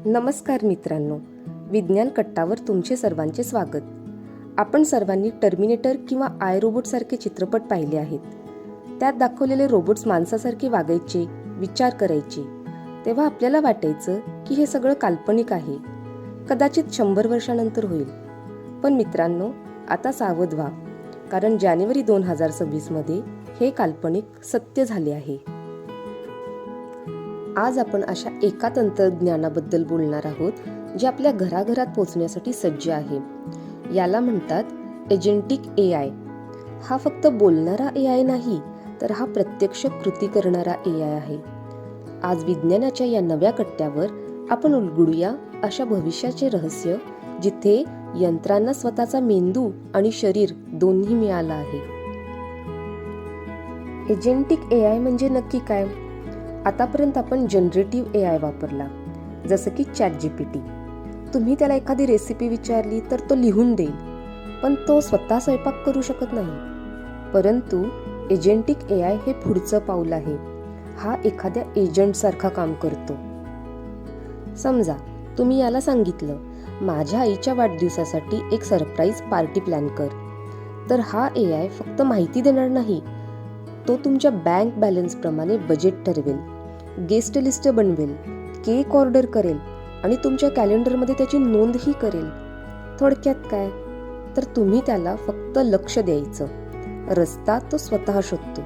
नमस्कार मित्रांनो, विज्ञान कट्टावर तुमचे सर्वांचे स्वागत. आपण सर्वांनी टर्मिनेटर किंवा आय रोबोटसारखे चित्रपट पाहिले आहेत. त्यात दाखवलेले रोबोट्स माणसासारखे वागायचे, विचार करायचे. तेव्हा आपल्याला वाटायचं की हे सगळं काल्पनिक आहे, कदाचित 100 वर्षानंतर होईल. पण मित्रांनो, आता सावध व्हा, कारण जानेवारी 2026 मध्ये हे काल्पनिक सत्य झाले आहे. आज आपण अशा एका तंत्रज्ञानाबद्दल बोलणार आहोत, जे आपल्या घराघरात पोहोचण्यासाठी सज्ज आहे. याला म्हणतात एजेंटिक AI. हा फक्त बोलणारा AI नाही, तर हा प्रत्यक्ष कृती करणारा AI आहे. आज विज्ञानाच्या या नव्या कट्ट्यावर आपण उलगडूया अशा भविष्याचे रहस्य, जिथे यंत्रांना स्वतःचा मेंदू आणि शरीर दोन्ही मिळालं आहे. एजेंटिक AI म्हणजे नक्की काय? आतापर्यंत आपण जनरेटिव्ह AI वापरला, जसं की ChatGPT. तुम्ही त्याला एखादी रेसिपी विचारली तर तो लिहून देईल, पण तो स्वतः स्वयंपाक करू शकत नाही. परंतु एजेंटिक AI हे पुढचं पाऊल आहे. हा एखाद्या एजंटसारखा काम करतो. समजा तुम्ही याला सांगितलं, माझ्या आईच्या वाढदिवसासाठी एक सरप्राईज पार्टी प्लॅन कर. तर हा AI फक्त माहिती देणार नाही, तो तुमच्या बँक बॅलन्स प्रमाणे बजेट ठरवेल, गेस्ट लिस्ट बनवेल, केक ऑर्डर करेल आणि तुमच्या कॅलेंडरमध्ये त्याची नोंदही करेल. थोडक्यात काय, तर तुम्ही त्याला फक्त लक्ष द्यायचं, रस्ता तो स्वतः शोधतो.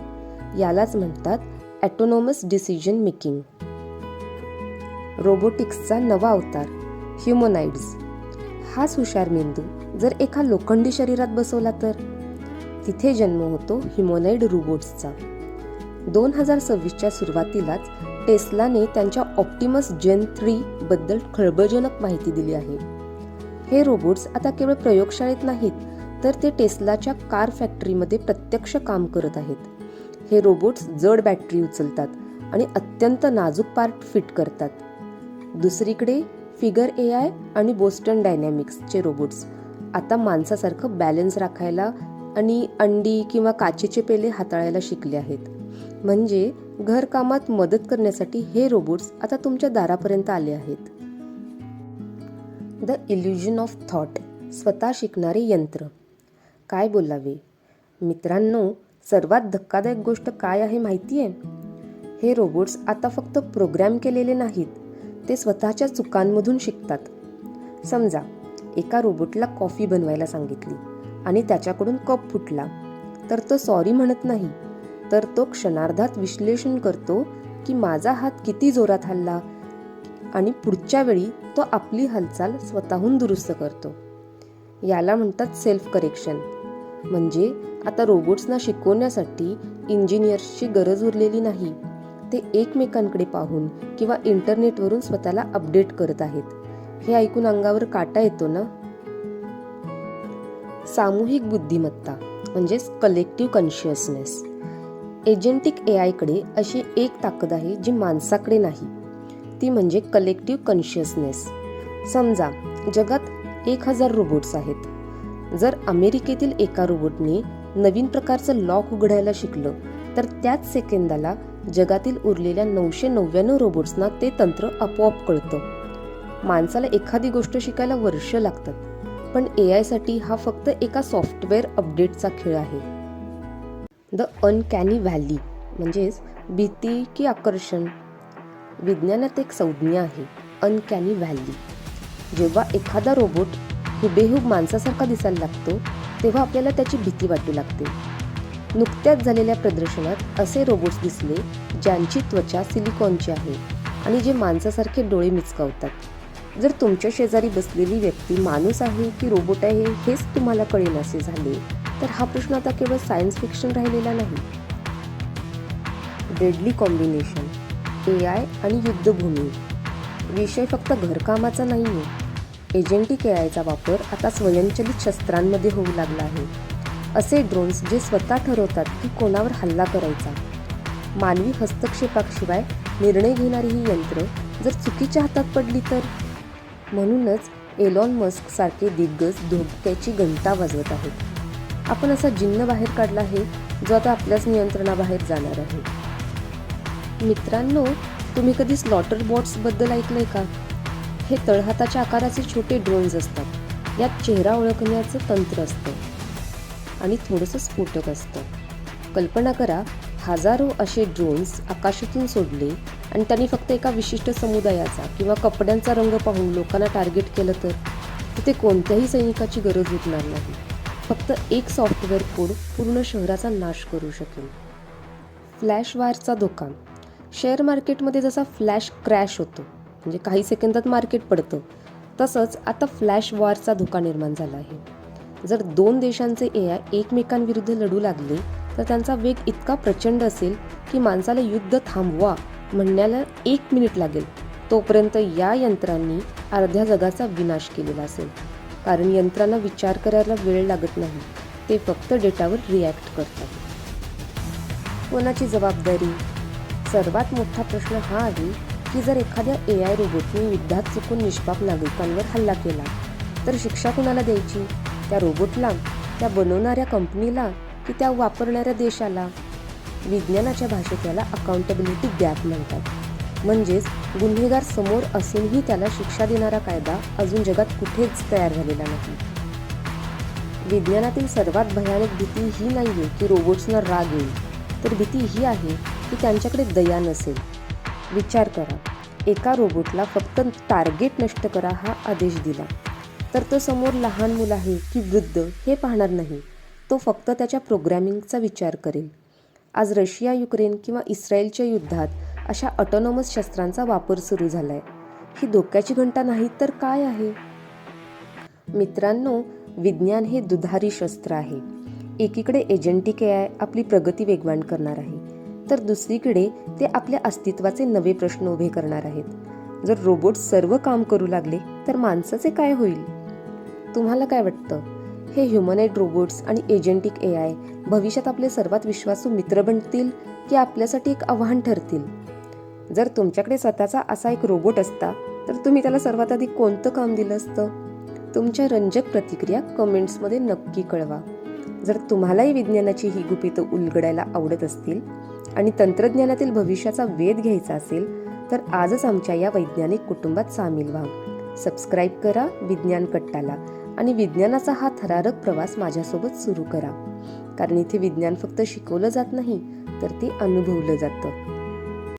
यालाच म्हणतात ऑटोनॉमस डिसिजन मेकिंग. रोबोटिक्सचा नवा अवतार ह्युमनॉइड्स. हाच हुशार मेंदू जर एका लोखंडी शरीरात बसवला तर तिथे जन्म होतो ह्युमनॉइड रोबोट्सचा. 2026च्या सुरुवातीलाच टेस्लाने त्यांच्या ऑप्टिमस जेन 3 बद्दल खळबळजनक माहिती दिली आहे. हे रोबोट्स आता केवळ प्रयोगशाळेत नाहीत, तर ते टेस्लाच्या कार फॅक्टरीमध्ये प्रत्यक्ष काम करत आहेत. हे रोबोट्स जड बॅटरी उचलतात आणि अत्यंत नाजूक पार्ट फिट करतात. दुसरीकडे फिगर AI आणि बोस्टन डायनॅमिक्सचे रोबोट्स आता माणसासारखं बॅलन्स राखायला आणि अंडी किंवा काचेचे पेले हाताळायला शिकले आहेत. म्हणजे घरकामात मदत करण्यासाठी हे रोबोट्स आता तुमच्या दारापर्यंत आले आहेत. The illusion of thought. स्वतः शिकणारे यंत्र. काय बोलावे मित्रांनो, सर्वात धक्कादायक गोष्ट काय आहे माहिती आहे? हे रोबोट्स आता फक्त प्रोग्रॅम केलेले नाहीत, ते स्वतःच्या चुकांमधून शिकतात. समजा एका रोबोटला कॉफी बनवायला सांगितली आणि त्याच्याकडून कप फुटला, तर तो सॉरी म्हणत नाही, तर तो क्षणार्धात विश्लेषण करतो की माझा हात किती जोरात हल्ला, आणि पुढच्या वेळी तो आपली हालचाल स्वतःहून दुरुस्त करतो. याला म्हणतात सेल्फ करेक्शन. म्हणजे आता रोबोट्सना शिकवण्यासाठी इंजिनियर्सची गरज उरलेली नाही, ते एकमेकांकडे पाहून किंवा इंटरनेटवरून स्वतःला अपडेट करत आहेत. हे ऐकून अंगावर काटा येतो ना? सामूहिक बुद्धिमत्ता म्हणजेच कलेक्टिव्ह कॉन्शियसनेस. एजेंटिक AI कडे अशी एक ताकद आहे जी माणसाकडे नाही, ती म्हणजे कलेक्टिव्ह कॉन्शियसनेस. समजा जगात 1000 रोबोट्स आहेत. जर अमेरिकेतील एका रोबोटने नवीन प्रकारचं लॉक उघडायला शिकलं, तर त्याच सेकंदाला जगातील उरलेल्या 999 रोबोट्सना ते तंत्र आपोआप कळतं. माणसाला एखादी गोष्ट शिकायला वर्ष लागतात, पण AI साठी हा फक्त एका सॉफ्टवेअर अपडेटचा खेळ आहे. द अनकॅनी व्हॅली म्हणजेच भीती की आकर्षण. विज्ञानात एक संज्ञा आहे, अनकॅनी व्हॅली. जेव्हा एखादा रोबोट हुबेहूब माणसासारखा दिसायला लागतो, तेव्हा आपल्याला त्याची भीती वाटू लागते. नुकत्याच झालेल्या प्रदर्शनात असे रोबोट्स दिसले ज्यांची त्वचा सिलिकॉनची आहे आणि जे माणसासारखे डोळे मिचकावतात. जर तुमच्या शेजारी बसलेली व्यक्ती माणूस आहे की रोबोट आहे हेच तुम्हाला कळेनासे झाले, तर हा प्रश्न आता केवळ सायन्स फिक्शन राहिलेला नाही. Deadly combination. AI आणि युद्धभूमी. विषय फक्त घरकामाचा नाही आहे. एजेंटिक AIचा वापर आता स्वयंचलित शस्त्रांमध्ये होऊ लागला आहे. असे ड्रोन्स जे स्वतः ठरवतात की कोणावर हल्ला करायचा. मानवी हस्तक्षेपाशिवाय निर्णय घेणारी ही यंत्र जर चुकीच्या हातात पडली तर? म्हणूनच एलॉन मस्क सारखे दिग्गज धोक्याची घंटा वाजवत आहेत. आपण असा जिन्न बाहेर काढला आहे जो आता आपल्याच नियंत्रणाबाहेर जाणार आहे. मित्रांनो, तुम्ही कधी स्लॉटर बॉट्स बद्दल ऐकलंय का? हे तळहाताच्या आकाराचे छोटे ड्रोन्स असतात. यात चेहरा ओळखण्याचं तंत्र असतं आणि थोडंसं स्फोटक असतं. कल्पना करा, हजारो असे ड्रोन्स आकाशातून सोडले आणि त्यांनी फक्त एका विशिष्ट समुदायाचा किंवा कपड्यांचा रंग पाहून लोकांना टार्गेट केलं तर तिथे कोणत्याही सैनिकाची गरज उरणार नाही. फक्त एक सॉफ्टवेअर कोड पूर्ण शहराचा नाश करू शकेल. फ्लॅश वारचा धोका. शेअर मार्केटमध्ये जसा फ्लॅश क्रॅश होतो, म्हणजे काही सेकंदात मार्केट पडतं, तसंच आता फ्लॅश वॉरचा धोका निर्माण झाला आहे. जर 2 देशांचे AI एकमेकांविरुद्ध लढू लागले तर त्यांचा वेग इतका प्रचंड असेल की माणसाला युद्ध थांबवा म्हणण्याला 1 मिनिट लागेल. तोपर्यंत या यंत्रांनी अर्ध्या जगाचा विनाश केलेला असेल. कारण यंत्रांना विचार करायला वेळ लागत नाही, ते फक्त डेटावर रिॲक्ट करतात. कोणाची जबाबदारी? सर्वात मोठा प्रश्न हा आहे की जर एखाद्या AI रोबोटने युद्धात चुकून निष्पाप नागरिकांवर हल्ला केला तर शिक्षा कुणाला द्यायची? त्या रोबोटला, त्या बनवणाऱ्या कंपनीला, की त्या वापरणाऱ्या देशाला? विज्ञानाच्या भाषेत याला अकाउंटेबिलिटी गॅप म्हणतात. म्हणजेच गुन्हेगार समोर असूनही त्याला शिक्षा देणारा कायदा अजून जगात कुठेच तयार झालेला नाही. विज्ञानातील सर्वात भयानक भीती ही नाही आहे की रोबोट्सना राग येईल, तर भीती ही आहे की त्यांच्याकडे दया नसेल. विचार करा, एका रोबोटला फक्त टार्गेट नष्ट करा हा आदेश दिला तर तो समोर लहान मुलं आहे की वृद्ध हे पाहणार नाही. तो फक्त त्याच्या प्रोग्रॅमिंगचा विचार करेल. आज रशिया, युक्रेन किंवा इस्रायलच्या युद्धात अशा ऑटोनॉमस शस्त्रांचा वापर सुरू झाला आहे. ही धोक्याची घंटा नाही तर काय आहे? मित्रांनो, विज्ञान हे दुधारी शस्त्र आहे. एकीकडे एजंटिक AI आपली प्रगती वेगवान करणार आहे, तर दुसरीकडे ते आपल्या अस्तित्वाचे नवे प्रश्न उभे करणार आहेत. जर रोबोट सर्व काम करू लागले तर माणसाचे काय होईल? तुम्हाला काय वाटतं? हे ह्युमनॉइड रोबोट्स आणि एजंटिक AI भविष्यात आपले सर्वात विश्वासू मित्र बनतील की आपल्यासाठी एक आव्हान ठरतील? जर तुमच्याकडे स्वतःचा असा एक रोबोट असता तर तुम्ही त्याला सर्वात आधी कोणतं काम दिलं असतं? तुमच्या रंजक प्रतिक्रिया कमेंट्समध्ये नक्की कळवा. जर तुम्हालाही विज्ञानाची ही गुपितं उलगडायला आवडत असतील आणि तंत्रज्ञानातील भविष्याचा वेध घ्यायचा असेल तर आजच आमच्या या वैज्ञानिक कुटुंबात सामील व्हा. सबस्क्राईब करा विज्ञान कट्टाला आणि विज्ञानाचा हा थरारक प्रवास माझ्यासोबत सुरू करा. कारण इथे विज्ञान फक्त शिकवलं जात नाही तर ते अनुभवलं जातं.